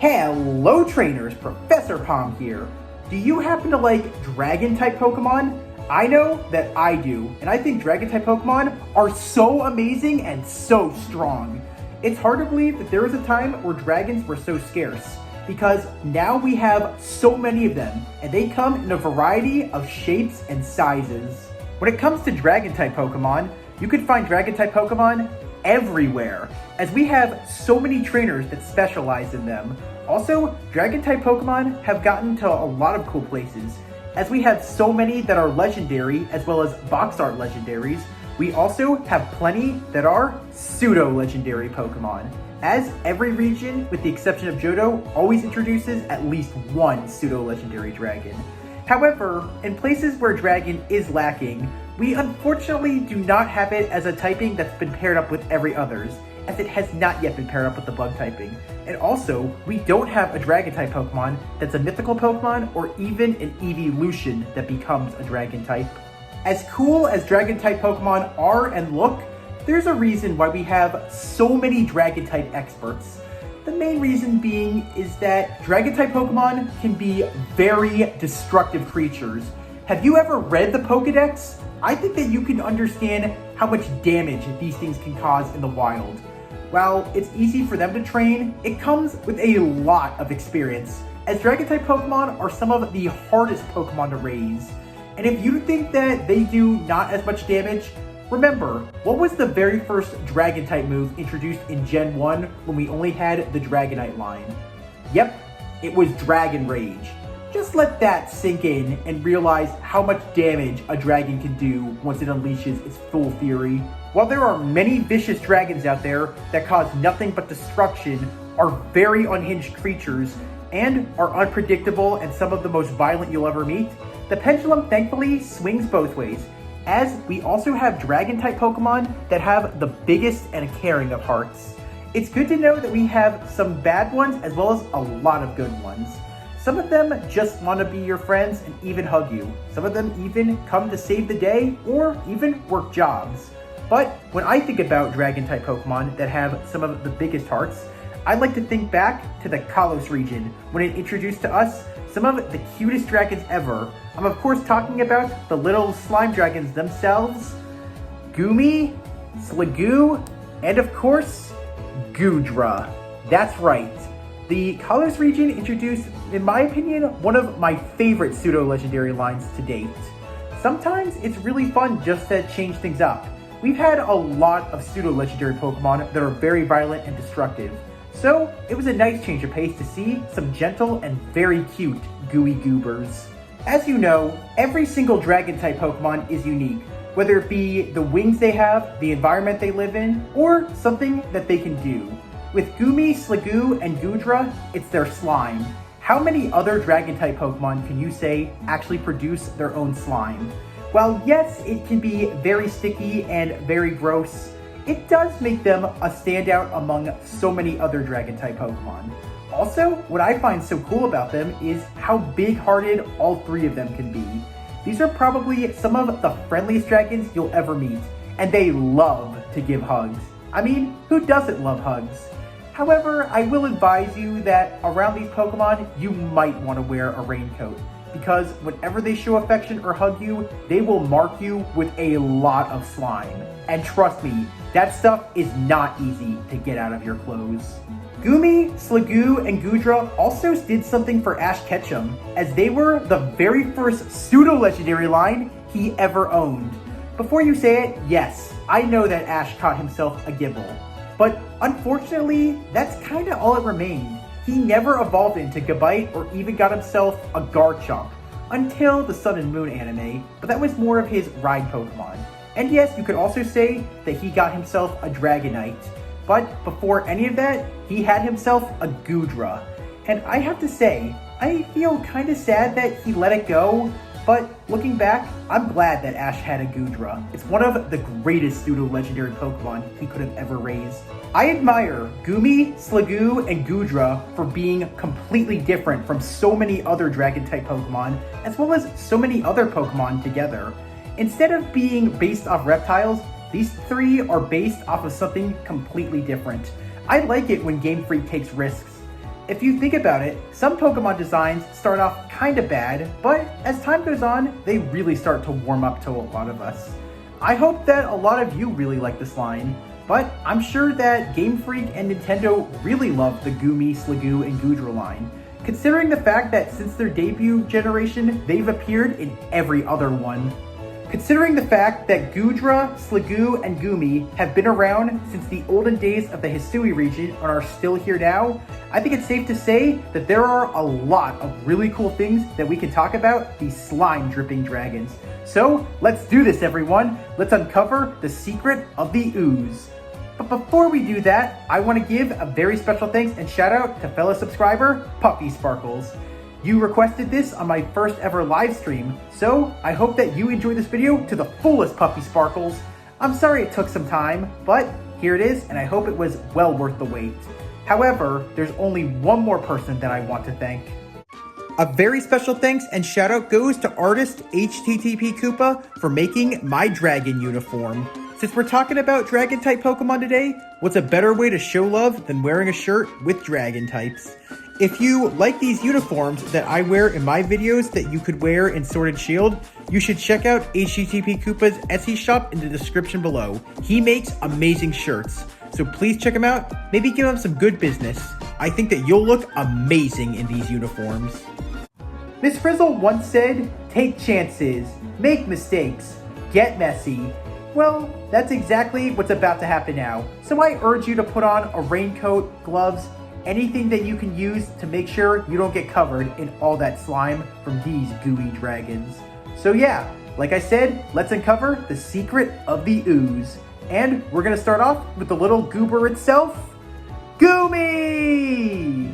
Hello trainers, Professor Palm here. Do you happen to like Dragon Type Pokemon? I know that I do, and I think Dragon Type Pokemon are so amazing and so strong. It's hard to believe that there was a time where dragons were so scarce, because now we have so many of them, and they come in a variety of shapes and sizes. When it comes to Dragon Type Pokemon, you can find Dragon Type Pokemon everywhere, as we have so many trainers that specialize in them. Also, Dragon Type Pokemon have gotten to a lot of cool places, as we have so many that are legendary as well as box art legendaries. We also have plenty that are Pseudo-Legendary Pokemon, as every region, with the exception of Johto, always introduces at least one Pseudo-Legendary dragon. However, in places where dragon is lacking, we unfortunately do not have it as a typing that's been paired up with every others, as it has not yet been paired up with the bug typing. And also, we don't have a dragon type Pokemon that's a mythical Pokemon or even an evolution that becomes a dragon type. As cool as dragon type Pokemon are and look, there's a reason why we have so many dragon type experts. The main reason being is that dragon type Pokemon can be very destructive creatures. Have you ever read the Pokedex? I think that you can understand how much damage these things can cause in the wild. While it's easy for them to train, it comes with a lot of experience, as dragon type Pokemon are some of the hardest Pokemon to raise. And if you think that they do not as much damage, remember, what was the very first dragon type move introduced in Gen 1 when we only had the Dragonite line? Yep, it was Dragon Rage. Just let that sink in and realize how much damage a dragon can do once it unleashes its full fury. While there are many vicious dragons out there that cause nothing but destruction, are very unhinged creatures, and are unpredictable and some of the most violent you'll ever meet, the pendulum thankfully swings both ways, as we also have dragon type Pokemon that have the biggest and caring of hearts. It's good to know that we have some bad ones as well as a lot of good ones. Some of them just want to be your friends and even hug you. Some of them even come to save the day or even work jobs. But when I think about dragon type Pokemon that have some of the biggest hearts, I like to think back to the Kalos region when it introduced to us some of the cutest dragons ever. I'm of course talking about the little slime dragons themselves, Goomy, Sliggoo, and of course, Goodra. That's right. The Kalos region introduced, in my opinion, one of my favorite pseudo-legendary lines to date. Sometimes it's really fun just to change things up. We've had a lot of pseudo-legendary Pokemon that are very violent and destructive, so it was a nice change of pace to see some gentle and very cute Gooey Goobers. As you know, every single dragon type Pokemon is unique, whether it be the wings they have, the environment they live in, or something that they can do. With Goomy, Sliggoo, and Goodra, it's their slime. How many other dragon type Pokemon can you say actually produce their own slime? While yes, it can be very sticky and very gross, it does make them a standout among so many other dragon type Pokemon. Also, what I find so cool about them is how big-hearted all three of them can be. These are probably some of the friendliest dragons you'll ever meet, and they love to give hugs. I mean, who doesn't love hugs? However, I will advise you that around these Pokemon, you might want to wear a raincoat, because whenever they show affection or hug you, they will mark you with a lot of slime. And trust me, that stuff is not easy to get out of your clothes. Goomy, Sliggoo, and Goodra also did something for Ash Ketchum, as they were the very first pseudo-legendary line he ever owned. Before you say it, yes, I know that Ash caught himself a Gibble. But unfortunately, that's kinda all it remained. He never evolved into Gabite or even got himself a Garchomp until the Sun and Moon anime, but that was more of his ride Pokemon. And yes, you could also say that he got himself a Dragonite, but before any of that, he had himself a Goodra. And I have to say, I feel kinda sad that he let it go, but looking back, I'm glad that Ash had a Goodra. It's one of the greatest pseudo-legendary Pokemon he could have ever raised. I admire Goomy, Sliggoo, and Goodra for being completely different from so many other dragon-type Pokemon, as well as so many other Pokemon together. Instead of being based off reptiles, these three are based off of something completely different. I like it when Game Freak takes risks. If you think about it, some Pokemon designs start off kinda bad, but as time goes on, they really start to warm up to a lot of us. I hope that a lot of you really like this line, but I'm sure that Game Freak and Nintendo really love the Goomy, Sliggoo, and Goodra line, considering the fact that since their debut generation, they've appeared in every other one. Considering the fact that Goodra, Sliggoo, and Goomy have been around since the olden days of the Hisuian region and are still here now, I think it's safe to say that there are a lot of really cool things that we can talk about these slime-dripping dragons. So, let's do this, everyone! Let's uncover the secret of the ooze. But before we do that, I want to give a very special thanks and shout out to fellow subscriber, Puffy Sparkles. You requested this on my first ever live stream, so I hope that you enjoy this video to the fullest, Puffy Sparkles. I'm sorry it took some time, but here it is, and I hope it was well worth the wait. However, there's only one more person that I want to thank. A very special thanks and shout out goes to artist HTTP Koopa for making my dragon uniform. Since we're talking about Dragon Type Pokemon today, what's a better way to show love than wearing a shirt with Dragon types? If you like these uniforms that I wear in my videos that you could wear in Sword and Shield, you should check out HTTP Koopa's Etsy shop in the description below. He makes amazing shirts, so please check him out, maybe give him some good business. I think that you'll look amazing in these uniforms. Miss Frizzle once said, "Take chances, make mistakes, get messy." Well, that's exactly what's about to happen now. So I urge you to put on a raincoat, gloves, anything that you can use to make sure you don't get covered in all that slime from these gooey dragons. So yeah, like I said, let's uncover the secret of the ooze. And we're gonna start off with the little goober itself, Goomy!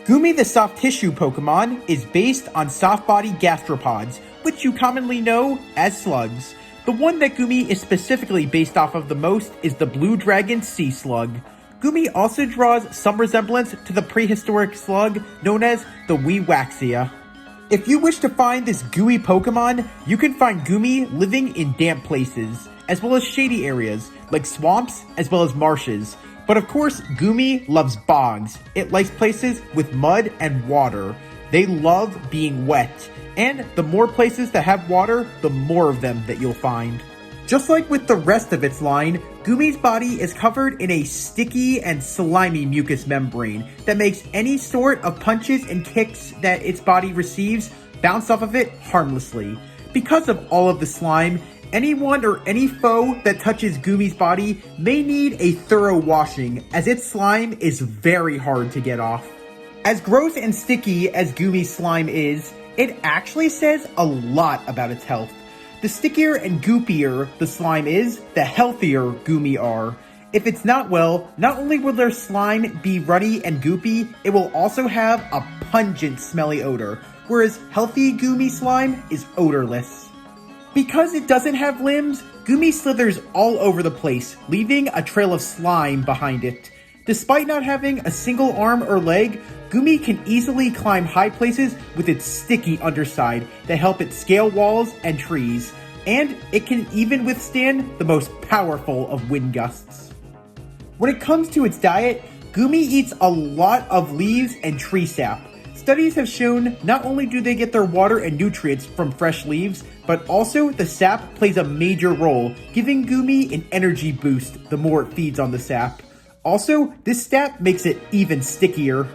Goomy the soft tissue Pokemon is based on soft body gastropods, which you commonly know as slugs. The one that Goomy is specifically based off of the most is the blue dragon sea slug. Goomy also draws some resemblance to the prehistoric slug known as the Weewaxia. If you wish to find this gooey Pokemon, you can find Goomy living in damp places, as well as shady areas, like swamps, as well as marshes. But of course, Goomy loves bogs. It likes places with mud and water. They love being wet, and the more places that have water, the more of them that you'll find. Just like with the rest of its line, Goomy's body is covered in a sticky and slimy mucous membrane that makes any sort of punches and kicks that its body receives bounce off of it harmlessly. Because of all of the slime, anyone or any foe that touches Goomy's body may need a thorough washing, as its slime is very hard to get off. As gross and sticky as Goomy's slime is, it actually says a lot about its health. The stickier and goopier the slime is, the healthier Goomy are. If it's not well, not only will their slime be runny and goopy, it will also have a pungent smelly odor, whereas healthy Goomy slime is odorless. Because it doesn't have limbs, Goomy slithers all over the place, leaving a trail of slime behind it. Despite not having a single arm or leg, Goomy can easily climb high places with its sticky underside that help it scale walls and trees, and it can even withstand the most powerful of wind gusts. When it comes to its diet, Goomy eats a lot of leaves and tree sap. Studies have shown not only do they get their water and nutrients from fresh leaves, but also the sap plays a major role, giving Goomy an energy boost the more it feeds on the sap. Also, this sap makes it even stickier.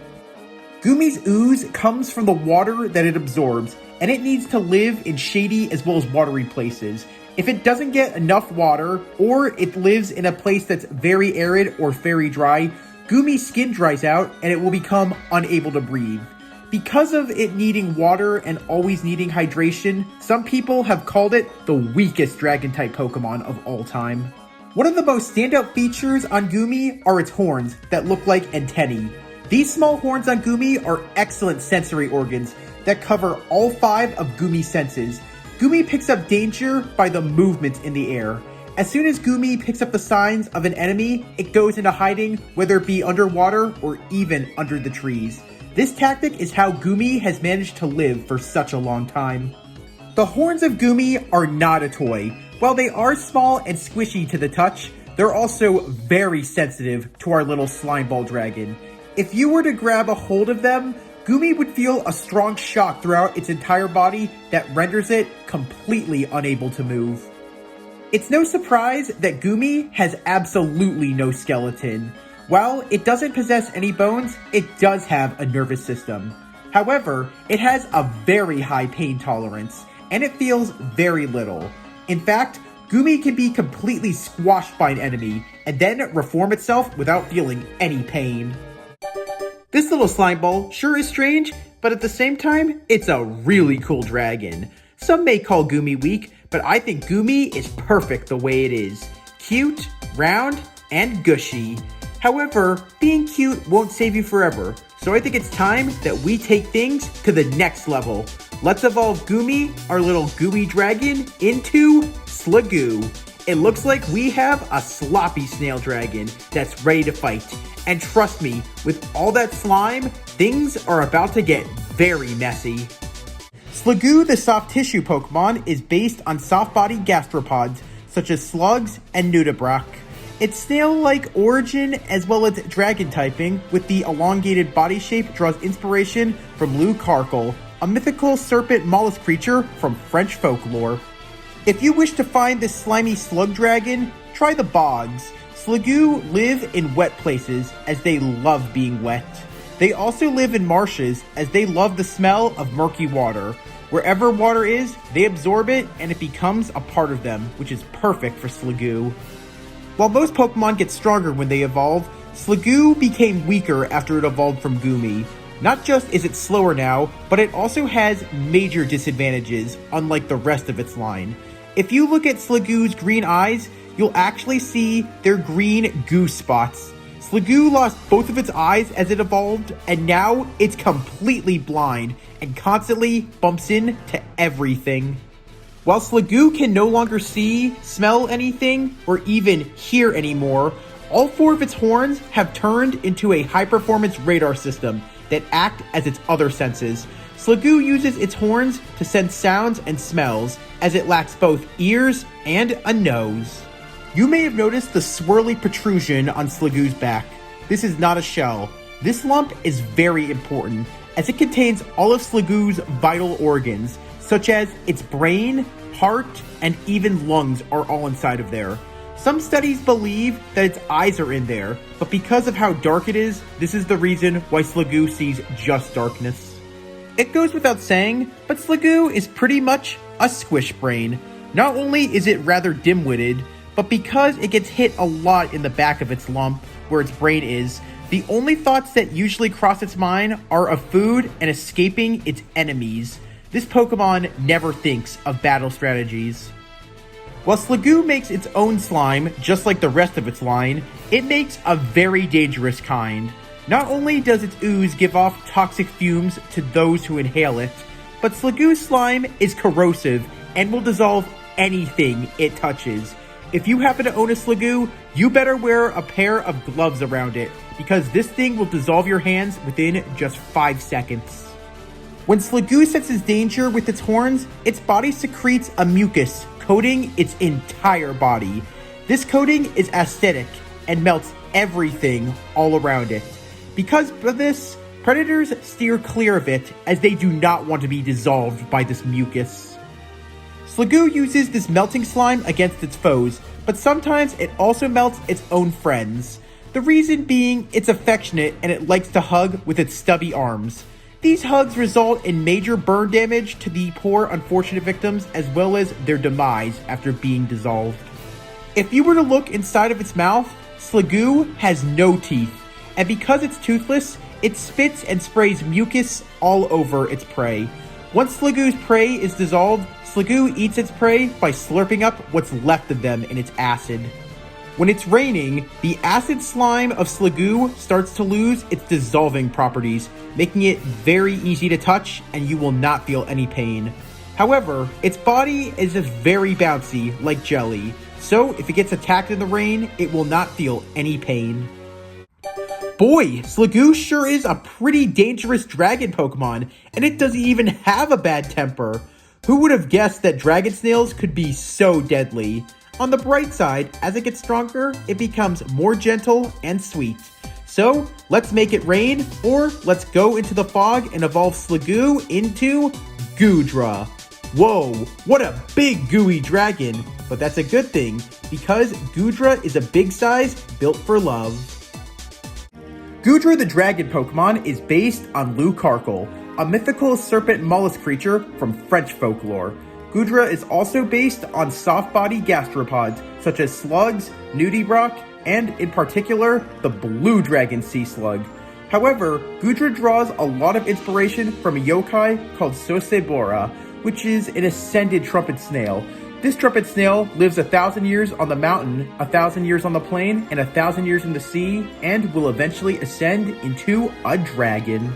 Goomy's ooze comes from the water that it absorbs, and it needs to live in shady as well as watery places. If it doesn't get enough water, or it lives in a place that's very arid or very dry, Goomy's skin dries out and it will become unable to breathe. Because of it needing water and always needing hydration, some people have called it the weakest Dragon Type Pokemon of all time. One of the most standout features on Goomy are its horns that look like antennae. These small horns on Goomy are excellent sensory organs that cover all 5 of Goomy's senses. Goomy picks up danger by the movement in the air. As soon as Goomy picks up the signs of an enemy, it goes into hiding, whether it be underwater or even under the trees. This tactic is how Goomy has managed to live for such a long time. The horns of Goomy are not a toy. While they are small and squishy to the touch, they're also very sensitive to our little slime ball dragon. If you were to grab a hold of them, Goomy would feel a strong shock throughout its entire body that renders it completely unable to move. It's no surprise that Goomy has absolutely no skeleton. While it doesn't possess any bones, it does have a nervous system. However, it has a very high pain tolerance, and it feels very little. In fact, Goomy can be completely squashed by an enemy, and then reform itself without feeling any pain. This little slime ball sure is strange, but at the same time, it's a really cool dragon. Some may call Goomy weak, but I think Goomy is perfect the way it is. Cute, round, and gushy. However, being cute won't save you forever, so I think it's time that we take things to the next level. Let's evolve Goomy, our little gooey dragon, into Sliggoo. It looks like we have a sloppy snail dragon that's ready to fight. And trust me, with all that slime, things are about to get very messy. Sliggoo, the soft tissue Pokemon, is based on soft-bodied gastropods such as slugs and nudibranch. Its snail-like origin as well as dragon typing with the elongated body shape draws inspiration from Lou Carkle, a mythical serpent mollusk creature from French folklore. If you wish to find this slimy slug dragon, try the bogs. Sliggoo live in wet places as they love being wet. They also live in marshes as they love the smell of murky water. Wherever water is, they absorb it and it becomes a part of them, which is perfect for Sliggoo. While most Pokemon get stronger when they evolve, Sliggoo became weaker after it evolved from Goomy. Not just is it slower now, but it also has major disadvantages, unlike the rest of its line. If you look at Sliggoo's green eyes, you'll actually see their green goo spots. Sliggoo lost both of its eyes as it evolved, and now it's completely blind and constantly bumps into everything. While Sliggoo can no longer see, smell anything, or even hear anymore, all 4 of its horns have turned into a high-performance radar system that act as its other senses. Sliggoo uses its horns to sense sounds and smells, as it lacks both ears and a nose. You may have noticed the swirly protrusion on Sliggoo's back. This is not a shell. This lump is very important, as it contains all of Sliggoo's vital organs, such as its brain, heart, and even lungs are all inside of there. Some studies believe that its eyes are in there, but because of how dark it is, this is the reason why Sliggoo sees just darkness. It goes without saying, but Sliggoo is pretty much a squish brain. Not only is it rather dim-witted, but because it gets hit a lot in the back of its lump, where its brain is, the only thoughts that usually cross its mind are of food and escaping its enemies. This Pokemon never thinks of battle strategies. While Sliggoo makes its own slime, just like the rest of its line, it makes a very dangerous kind. Not only does its ooze give off toxic fumes to those who inhale it, but Sliggoo's slime is corrosive and will dissolve anything it touches. If you happen to own a Sliggoo, you better wear a pair of gloves around it, because this thing will dissolve your hands within just 5 seconds. When Sliggoo senses danger with its horns, its body secretes a mucus coating its entire body. This coating is acidic and melts everything all around it. Because of this, predators steer clear of it as they do not want to be dissolved by this mucus. Sliggoo uses this melting slime against its foes, but sometimes it also melts its own friends. The reason being it's affectionate and it likes to hug with its stubby arms. These hugs result in major burn damage to the poor unfortunate victims as well as their demise after being dissolved. If you were to look inside of its mouth, Sliggoo has no teeth, and because it's toothless, it spits and sprays mucus all over its prey. Once Sliggoo's prey is dissolved, Sliggoo eats its prey by slurping up what's left of them in its acid. When it's raining, the acid slime of Sliggoo starts to lose its dissolving properties, making it very easy to touch and you will not feel any pain. However, its body is just very bouncy, like jelly, so if it gets attacked in the rain, it will not feel any pain. Boy, Sliggoo sure is a pretty dangerous dragon Pokemon, and it doesn't even have a bad temper. Who would have guessed that dragon snails could be so deadly? On the bright side, as it gets stronger, it becomes more gentle and sweet. So let's make it rain, or let's go into the fog and evolve Sliggoo into Goodra. Whoa, what a big gooey dragon, but that's a good thing because Goodra is a big size built for love. Goodra the dragon Pokemon is based on Lucarcal, a mythical serpent mollusk creature from French folklore. Goodra is also based on soft-bodied gastropods such as slugs, nudibranch, and in particular, the blue dragon sea slug. However, Goodra draws a lot of inspiration from a yokai called Sosebora, which is an ascended trumpet snail. This trumpet snail lives 1,000 years on the mountain, 1,000 years on the plain, and 1,000 years in the sea, and will eventually ascend into a dragon.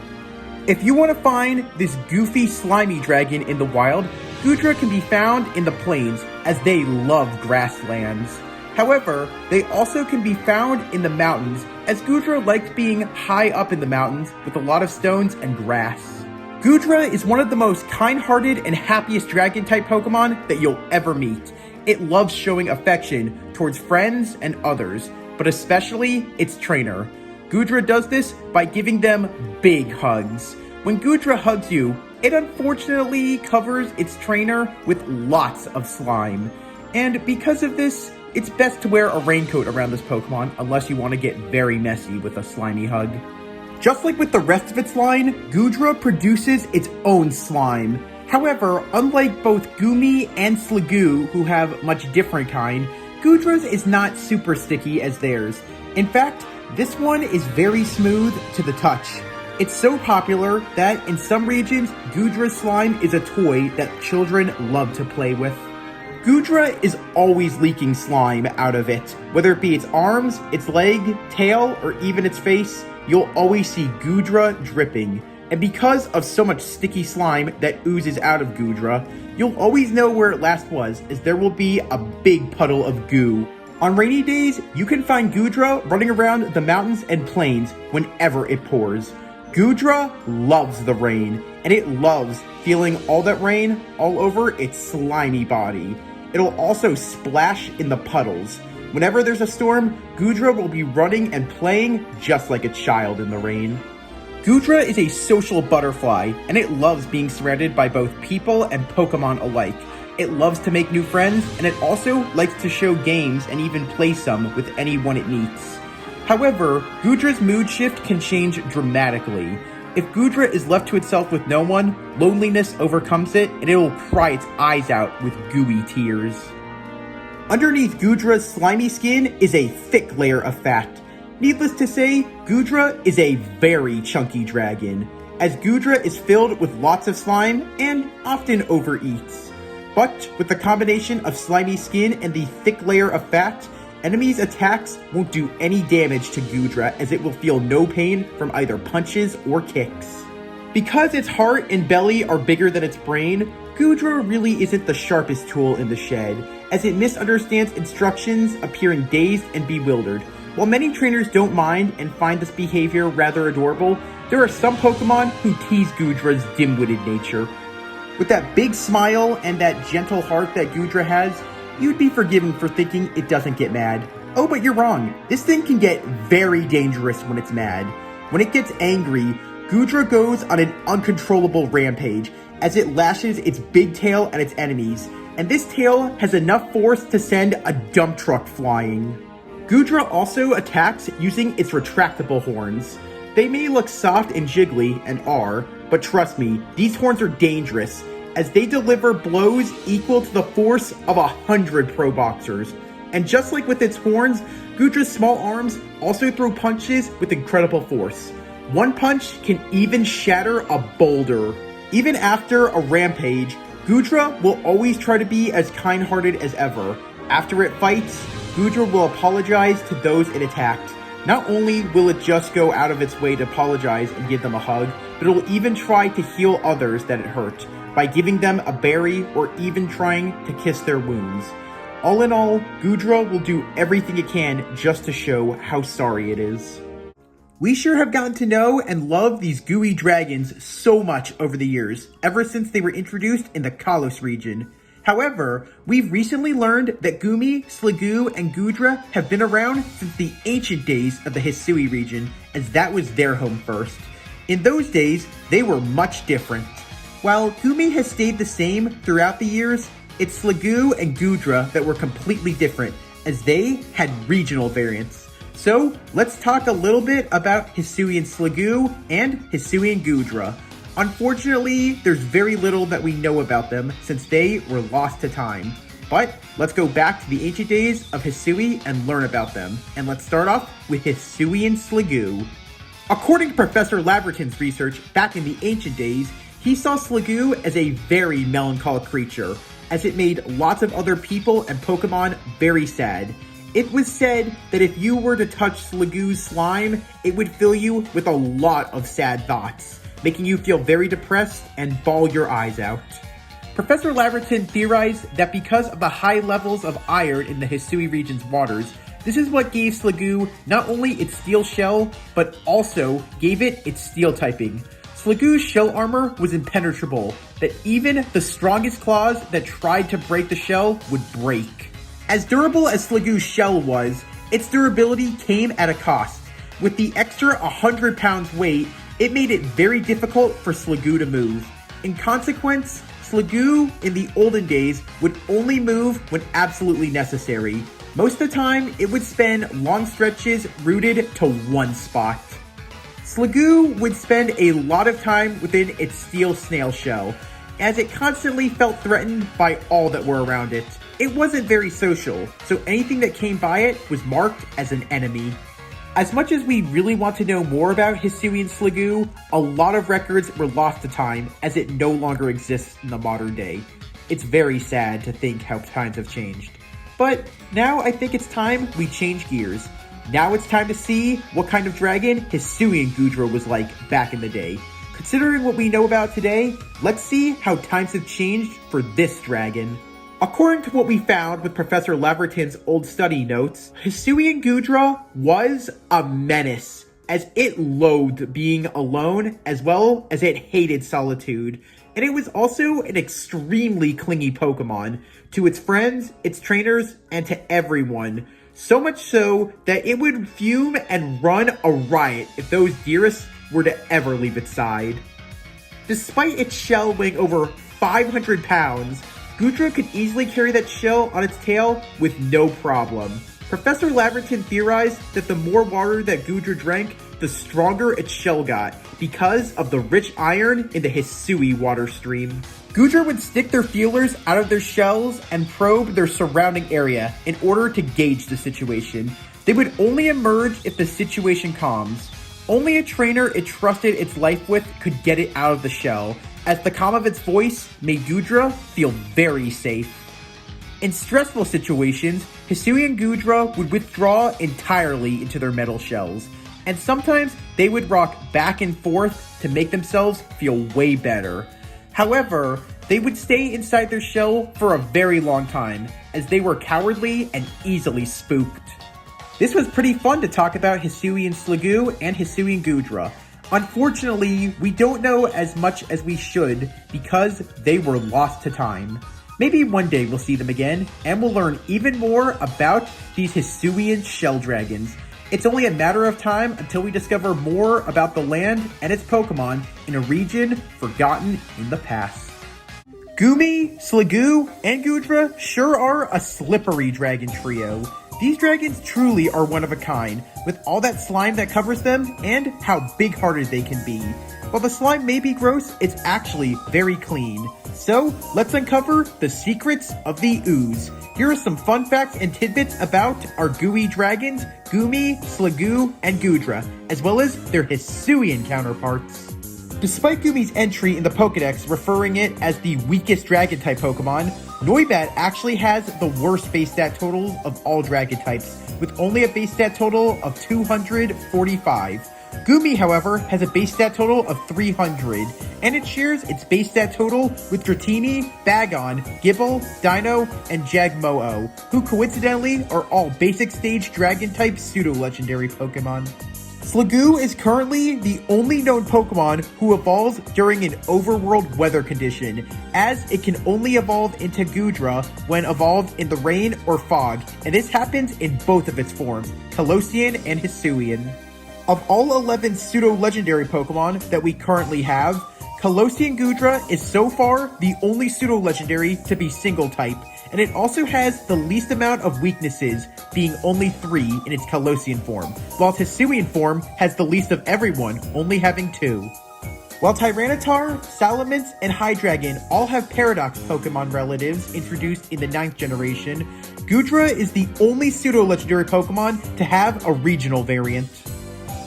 If you want to find this goofy, slimy dragon in the wild, Goodra can be found in the plains, as they love grasslands. However, they also can be found in the mountains, as Goodra likes being high up in the mountains with a lot of stones and grass. Goodra is one of the most kind-hearted and happiest dragon-type Pokemon that you'll ever meet. It loves showing affection towards friends and others, but especially its trainer. Goodra does this by giving them big hugs. When Goodra hugs you, it unfortunately covers its trainer with lots of slime. And because of this, it's best to wear a raincoat around this Pokemon unless you want to get very messy with a slimy hug. Just like with the rest of its line, Goodra produces its own slime. However, unlike both Goomy and Sliggoo, who have much different kind, Goodra's is not super sticky as theirs. In fact, this one is very smooth to the touch. It's so popular that in some regions, Goodra's slime is a toy that children love to play with. Goodra is always leaking slime out of it. Whether it be its arms, its leg, tail, or even its face, you'll always see Goodra dripping. And because of so much sticky slime that oozes out of Goodra, you'll always know where it last was, as there will be a big puddle of goo. On rainy days, you can find Goodra running around the mountains and plains whenever it pours. Goodra loves the rain, and it loves feeling all that rain all over its slimy body. It'll also splash in the puddles. Whenever there's a storm, Goodra will be running and playing just like a child in the rain. Goodra is a social butterfly, and it loves being surrounded by both people and Pokemon alike. It loves to make new friends, and it also likes to show games and even play some with anyone it meets. However, Goodra's mood shift can change dramatically. If Goodra is left to itself with no one, loneliness overcomes it, and it will cry its eyes out with gooey tears. Underneath Goodra's slimy skin is a thick layer of fat. Needless to say, Goodra is a very chunky dragon, as Goodra is filled with lots of slime and often overeats. But with the combination of slimy skin and the thick layer of fat, enemies' attacks won't do any damage to Goodra, as it will feel no pain from either punches or kicks. Because its heart and belly are bigger than its brain, Goodra really isn't the sharpest tool in the shed, as it misunderstands instructions, appearing dazed and bewildered. While many trainers don't mind and find this behavior rather adorable, there are some Pokemon who tease Goodra's dim-witted nature. With that big smile and that gentle heart that Goodra has, you'd be forgiven for thinking it doesn't get mad. Oh, but you're wrong. This thing can get very dangerous when it's mad. When it gets angry, Goodra goes on an uncontrollable rampage as it lashes its big tail at its enemies, and this tail has enough force to send a dump truck flying. Goodra also attacks using its retractable horns. They may look soft and jiggly, and are, but trust me, these horns are dangerous, as they deliver blows equal to the force of 100 pro boxers. And just like with its horns, Goodra's small arms also throw punches with incredible force. One punch can even shatter a boulder. Even after a rampage, Goodra will always try to be as kind-hearted as ever. After it fights, Goodra will apologize to those it attacked. Not only will it just go out of its way to apologize and give them a hug, but it will even try to heal others that it hurt, by giving them a berry or even trying to kiss their wounds. All in all, Goodra will do everything it can just to show how sorry it is. We sure have gotten to know and love these gooey dragons so much over the years, ever since they were introduced in the Kalos region. However, we've recently learned that Goomy, Sliggoo, and Goodra have been around since the ancient days of the Hisui region, as that was their home first. In those days, they were much different. While Goomy has stayed the same throughout the years, it's Sliggoo and Goodra that were completely different, as they had regional variants. So, let's talk a little bit about Hisuian Sliggoo and Hisuian Goodra. Unfortunately, there's very little that we know about them since they were lost to time. But let's go back to the ancient days of Hisui and learn about them. And let's start off with Hisuian Sliggoo. According to Professor Laverton's research back in the ancient days, he saw Sliggoo as a very melancholic creature, as it made lots of other people and Pokemon very sad. It was said that if you were to touch Sliggoo's slime, it would fill you with a lot of sad thoughts, making you feel very depressed and bawl your eyes out. Professor Laverton theorized that because of the high levels of iron in the Hisui region's waters, this is what gave Sliggoo not only its steel shell, but also gave it its steel typing. Sliggoo's shell armor was impenetrable, that even the strongest claws that tried to break the shell would break. As durable as Sliggoo's shell was, its durability came at a cost. With the extra 100 pounds weight, it made it very difficult for Sliggoo to move. In consequence, Sliggoo in the olden days would only move when absolutely necessary. Most of the time, it would spend long stretches rooted to one spot. Sliggoo would spend a lot of time within its steel snail shell, as it constantly felt threatened by all that were around it. It wasn't very social, so anything that came by it was marked as an enemy. As much as we really want to know more about Hisuian Sliggoo, a lot of records were lost to time as it no longer exists in the modern day. It's very sad to think how times have changed. But now I think it's time we change gears. Now it's time to see what kind of dragon Hisuian Goodra was like back in the day. Considering what we know about today, let's see how times have changed for this dragon. According to what we found with Professor Laverton's old study notes, Hisuian Goodra was a menace, as it loathed being alone as well as it hated solitude. And it was also an extremely clingy Pokemon to its friends, its trainers, and to everyone. So much so that it would fume and run a riot if those dearest were to ever leave its side. Despite its shell weighing over 500 pounds, Goodra could easily carry that shell on its tail with no problem. Professor Laverton theorized that the more water that Goodra drank, the stronger its shell got, because of the rich iron in the Hisui water stream. Goodra would stick their feelers out of their shells and probe their surrounding area in order to gauge the situation. They would only emerge if the situation calms. Only a trainer it trusted its life with could get it out of the shell, as the calm of its voice made Goodra feel very safe. In stressful situations, Hisuian Goodra would withdraw entirely into their metal shells, and sometimes they would rock back and forth to make themselves feel way better. However, they would stay inside their shell for a very long time, as they were cowardly and easily spooked. This was pretty fun to talk about Hisuian Sliggoo and Hisuian Goodra. Unfortunately, we don't know as much as we should because they were lost to time. Maybe one day we'll see them again, and we'll learn even more about these Hisuian shell dragons. It's only a matter of time until we discover more about the land and its Pokemon in a region forgotten in the past. Goomy, Sliggoo, and Goodra sure are a slippery dragon trio. These dragons truly are one of a kind, with all that slime that covers them and how big-hearted they can be. While the slime may be gross, it's actually very clean. So, let's uncover the secrets of the ooze. Here are some fun facts and tidbits about our gooey dragons, Goomy, Sliggoo, and Goodra, as well as their Hisuian counterparts. Despite Goomy's entry in the Pokedex referring it as the weakest Dragon Type Pokemon, Noibat actually has the worst base stat totals of all Dragon types, with only a base stat total of 245. Goomy, however, has a base stat total of 300, and it shares its base stat total with Dratini, Bagon, Gible, Dino, and Jagmo-o, who coincidentally are all basic stage Dragon Type Pseudo-Legendary Pokemon. Sliggoo is currently the only known Pokemon who evolves during an overworld weather condition, as it can only evolve into Goodra when evolved in the rain or fog, and this happens in both of its forms, Kalosian and Hisuian. Of all 11 Pseudo-Legendary Pokemon that we currently have, Sliggoo Goodra is so far the only Pseudo-Legendary to be single-type, and it also has the least amount of weaknesses, being only 3 in its Kalosian form, while its Hisuian form has the least of everyone, only having 2. While Tyranitar, Salamence, and Hydreigon all have Paradox Pokemon relatives introduced in the 9th generation, Goodra is the only Pseudo-Legendary Pokemon to have a regional variant.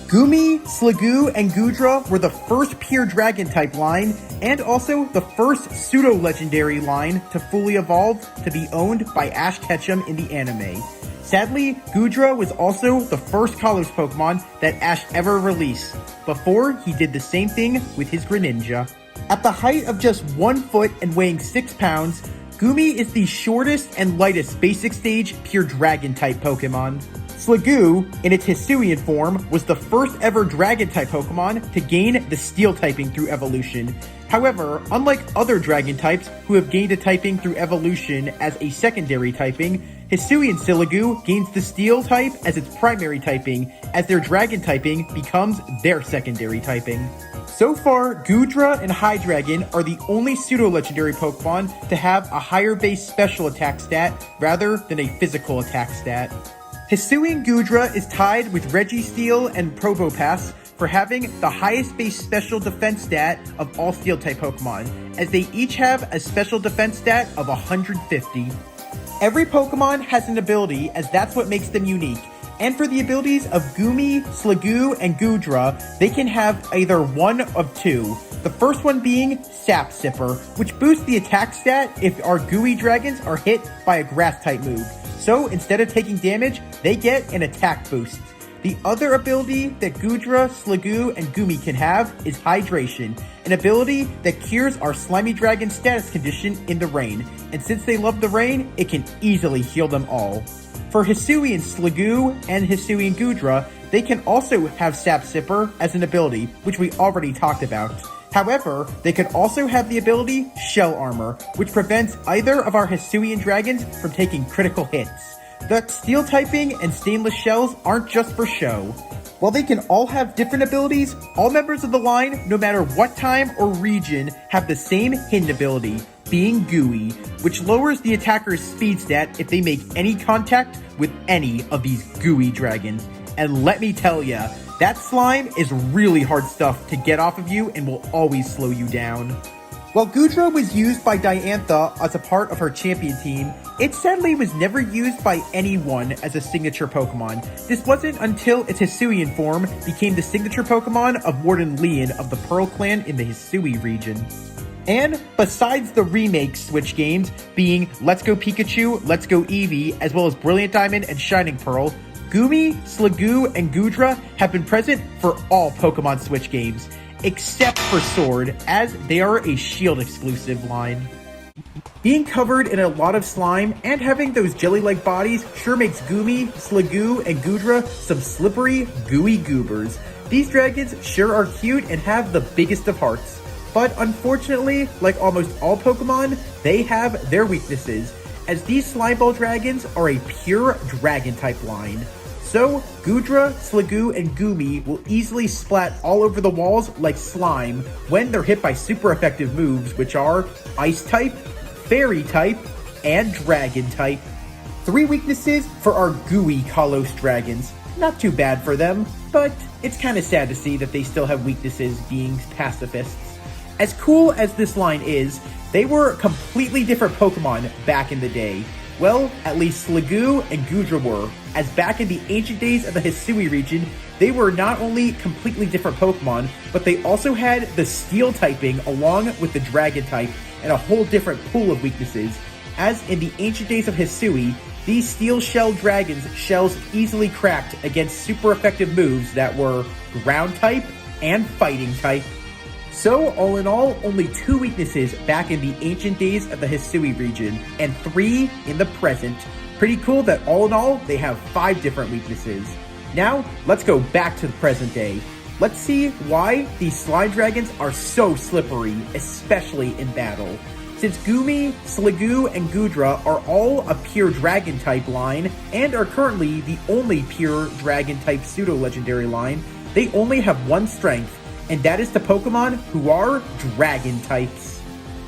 Goomy, Sliggoo, and Goodra were the first pure Dragon-type line, and also the first Pseudo-Legendary line to fully evolve to be owned by Ash Ketchum in the anime. Sadly, Goodra was also the first Kalos Pokemon that Ash ever released, before he did the same thing with his Greninja. At the height of just 1 foot and weighing 6 pounds, Goomy is the shortest and lightest basic stage pure Dragon-type Pokemon. Sliggoo, in its Hisuian form, was the first ever Dragon-type Pokemon to gain the Steel typing through evolution. However, unlike other Dragon types who have gained a typing through evolution as a secondary typing, Hisuian Sliggoo gains the Steel type as its primary typing, as their Dragon typing becomes their secondary typing. So far, Goodra and Hydreigon are the only Pseudo-Legendary Pokemon to have a higher base special attack stat rather than a physical attack stat. Hisuian Goodra is tied with Registeel and Probopass for having the highest base special defense stat of all Steel-type Pokemon, as they each have a special defense stat of 150. Every Pokemon has an ability, as that's what makes them unique, and for the abilities of Goomy, Sliggoo, and Goodra, they can have either one of two. The first one being Sap Sipper, which boosts the attack stat if our Gooey dragons are hit by a Grass-type move. So instead of taking damage, they get an attack boost. The other ability that Goodra, Sliggoo, and Goomy can have is Hydration, an ability that cures our Slimy Dragon status condition in the rain, and since they love the rain, it can easily heal them all. For Hisuian Sliggoo and Hisuian Goodra, they can also have Sap Sipper as an ability, which we already talked about. However, they could also have the ability Shell Armor, which prevents either of our Hisuian dragons from taking critical hits. The Steel typing and Stainless Shells aren't just for show. While they can all have different abilities, all members of the line, no matter what time or region, have the same hidden ability, being Gooey, which lowers the attacker's speed stat if they make any contact with any of these Gooey dragons. And let me tell ya, that slime is really hard stuff to get off of you and will always slow you down. While Goodra was used by Diantha as a part of her champion team, it sadly was never used by anyone as a signature Pokemon. This wasn't until its Hisuian form became the signature Pokemon of Warden Leon of the Pearl Clan in the Hisui region. And besides the remake Switch games, being Let's Go Pikachu, Let's Go Eevee, as well as Brilliant Diamond and Shining Pearl, Goomy, Sliggoo, and Goodra have been present for all Pokemon Switch games, except for Sword, as they are a Shield exclusive line. Being covered in a lot of slime and having those jelly-like bodies sure makes Goomy, Sliggoo, and Goodra some slippery, gooey goobers. These dragons sure are cute and have the biggest of hearts. But unfortunately, like almost all Pokemon, they have their weaknesses, as these Slimeball dragons are a pure Dragon-type line. So, Goodra, Sliggoo, and Goomy will easily splat all over the walls like slime when they're hit by super effective moves, which are Ice-type, Fairy-type, and Dragon-type. 3 weaknesses for our gooey Kalos dragons. Not too bad for them, but it's kinda sad to see that they still have weaknesses being pacifists. As cool as this line is, they were completely different Pokemon back in the day. Well, at least Sliggoo and Goodra were, as back in the ancient days of the Hisui region, they were not only completely different Pokemon, but they also had the Steel typing along with the Dragon type and a whole different pool of weaknesses. As in the ancient days of Hisui, these Steel Shell Dragons' shells easily cracked against super effective moves that were Ground type and Fighting type. So, all in all, only 2 weaknesses back in the ancient days of the Hisui region, and 3 in the present. Pretty cool that all in all, they have 5 different weaknesses. Now, let's go back to the present day. Let's see why these slime dragons are so slippery, especially in battle. Since Goomy, Sliggoo, and Goodra are all a pure Dragon type line, and are currently the only pure Dragon type Pseudo-Legendary line, they only have one strength, and that is the Pokemon who are Dragon types.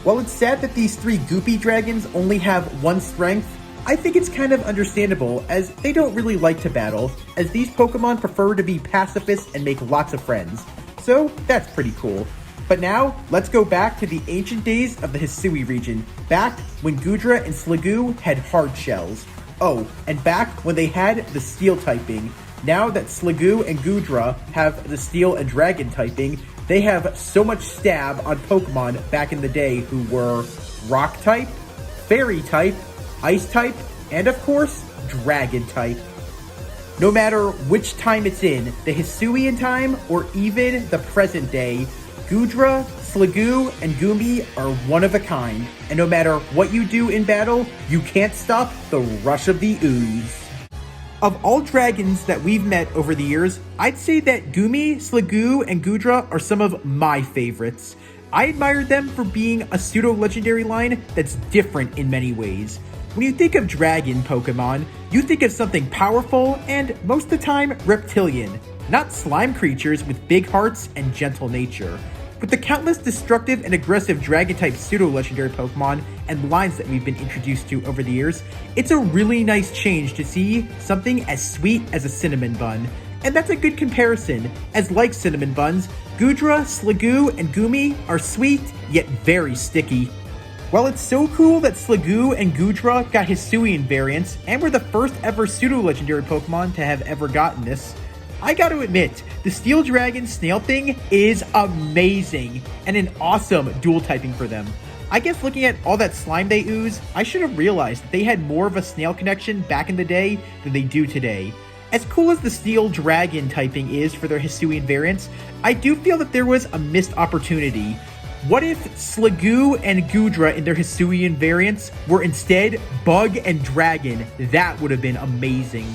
While it's sad that these three Goopy dragons only have one strength, I think it's kind of understandable, as they don't really like to battle, as these Pokemon prefer to be pacifists and make lots of friends. So that's pretty cool. But now, let's go back to the ancient days of the Hisui region, back when Goodra and Sliggoo had hard shells. Oh, and back when they had the steel typing. Now that Sliggoo and Goodra have the steel and dragon typing, they have so much stab on Pokemon back in the day who were rock type, fairy type, ice type, and of course, dragon type. No matter which time it's in, the Hisuian time or even the present day, Goodra, Sliggoo, and Goomy are one of a kind, and no matter what you do in battle, you can't stop the rush of the ooze. Of all dragons that we've met over the years, I'd say that Goomy, Sliggoo, and Goodra are some of my favorites. I admire them for being a pseudo-legendary line that's different in many ways. When you think of dragon Pokemon, you think of something powerful and, most of the time, reptilian, not slime creatures with big hearts and gentle nature. With the countless destructive and aggressive dragon-type pseudo-legendary Pokemon and lines that we've been introduced to over the years, it's a really nice change to see something as sweet as a cinnamon bun. And that's a good comparison, as like cinnamon buns, Goodra, Sliggoo, and Goomy are sweet, yet very sticky. While it's so cool that Sliggoo and Goodra got Hisuian variants, and were the first ever pseudo-legendary Pokemon to have ever gotten this, I gotta admit, the Steel Dragon Snail thing is amazing, and an awesome dual typing for them. I guess looking at all that slime they ooze, I should have realized that they had more of a snail connection back in the day than they do today. As cool as the Steel Dragon typing is for their Hisuian variants, I do feel that there was a missed opportunity. What if Sliggoo and Goodra in their Hisuian variants were instead Bug and Dragon? That would have been amazing.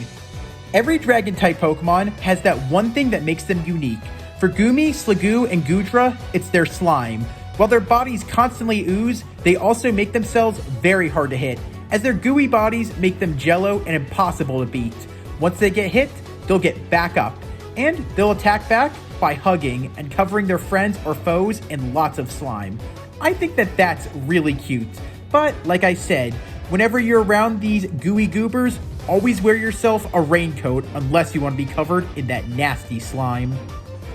Every Dragon-type Pokemon has that one thing that makes them unique. For Goomy, Sliggoo, and Goodra, it's their slime. While their bodies constantly ooze, they also make themselves very hard to hit, as their gooey bodies make them jello and impossible to beat. Once they get hit, they'll get back up, and they'll attack back by hugging and covering their friends or foes in lots of slime. I think that that's really cute, but like I said, whenever you're around these gooey goobers, always wear yourself a raincoat unless you want to be covered in that nasty slime.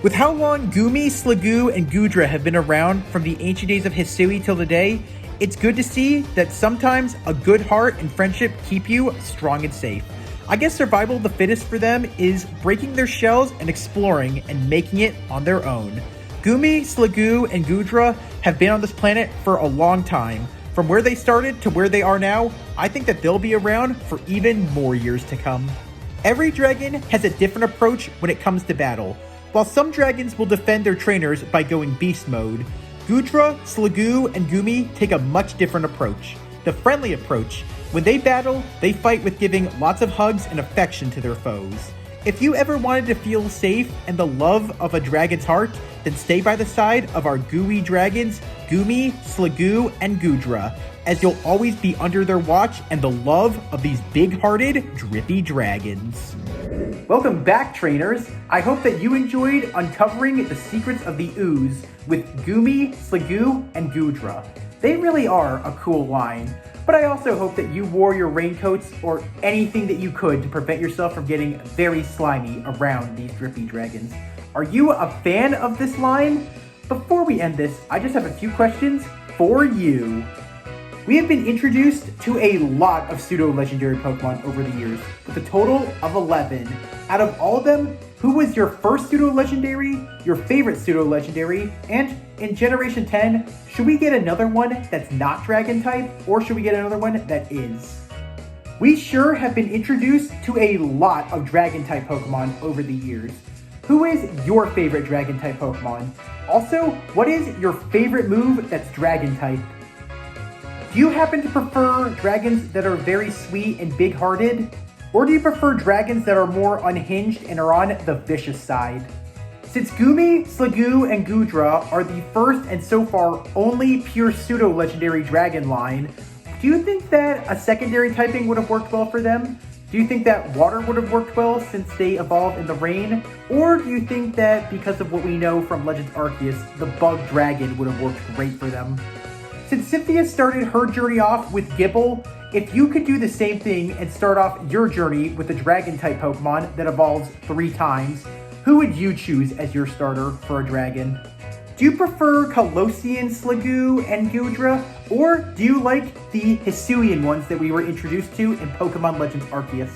With how long Goomy, Sliggoo, and Goodra have been around from the ancient days of Hisui till today, it's good to see that sometimes a good heart and friendship keep you strong and safe. I guess survival of the fittest for them is breaking their shells and exploring and making it on their own. Goomy, Sliggoo, and Goodra have been on this planet for a long time. From where they started to where they are now, I think that they'll be around for even more years to come. Every dragon has a different approach when it comes to battle. While some dragons will defend their trainers by going beast mode, Goodra, Sliggoo, and Goomy take a much different approach. The friendly approach. When they battle, they fight with giving lots of hugs and affection to their foes. If you ever wanted to feel safe and the love of a dragon's heart, then stay by the side of our gooey dragons, Goomy, Sliggoo, and Goodra, as you'll always be under their watch and the love of these big-hearted, drippy dragons. Welcome back, trainers! I hope that you enjoyed uncovering the secrets of the ooze with Goomy, Sliggoo, and Goodra. They really are a cool line. But I also hope that you wore your raincoats or anything that you could to prevent yourself from getting very slimy around these drippy dragons. Are you a fan of this line? Before we end this, I just have a few questions for you. We have been introduced to a lot of pseudo-legendary Pokemon over the years, with a total of 11. Out of all of them, who was your first pseudo-legendary, your favorite pseudo-legendary, and in Generation 10, should we get another one that's not Dragon type, or should we get another one that is? We sure have been introduced to a lot of Dragon type Pokemon over the years. Who is your favorite Dragon type Pokemon? Also, what is your favorite move that's Dragon type? Do you happen to prefer dragons that are very sweet and big-hearted? Or do you prefer dragons that are more unhinged and are on the vicious side? Since Goomy, Sliggoo, and Goodra are the first and so far only pure pseudo-legendary dragon line, do you think that a secondary typing would have worked well for them? Do you think that water would have worked well since they evolved in the rain? Or do you think that because of what we know from Legends Arceus, the bug dragon would have worked great for them? Since Cynthia started her journey off with Gible, if you could do the same thing and start off your journey with a Dragon Type Pokemon that evolves 3 times, who would you choose as your starter for a dragon? Do you prefer Kalosian Sliggoo and Goodra, or do you like the Hisuian ones that we were introduced to in Pokemon Legends Arceus?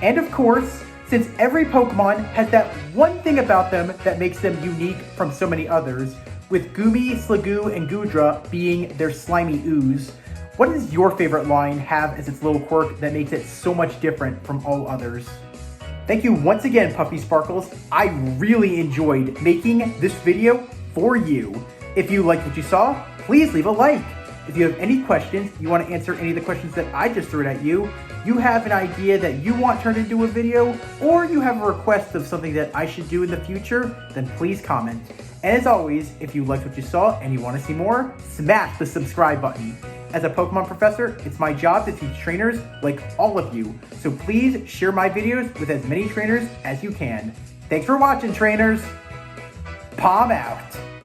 And of course, since every Pokemon has that one thing about them that makes them unique from so many others, with Goomy, Sliggoo, and Goodra being their slimy ooze, what does your favorite line have as its little quirk that makes it so much different from all others? Thank you once again, Puffy Sparkles. I really enjoyed making this video for you. If you liked what you saw, please leave a like. If you have any questions, you want to answer any of the questions that I just threw at you, you have an idea that you want turned into a video, or you have a request of something that I should do in the future, then please comment. And as always, if you liked what you saw and you want to see more, smash the subscribe button. As a Pokemon professor, it's my job to teach trainers like all of you, so please share my videos with as many trainers as you can. Thanks for watching, trainers. Palm out.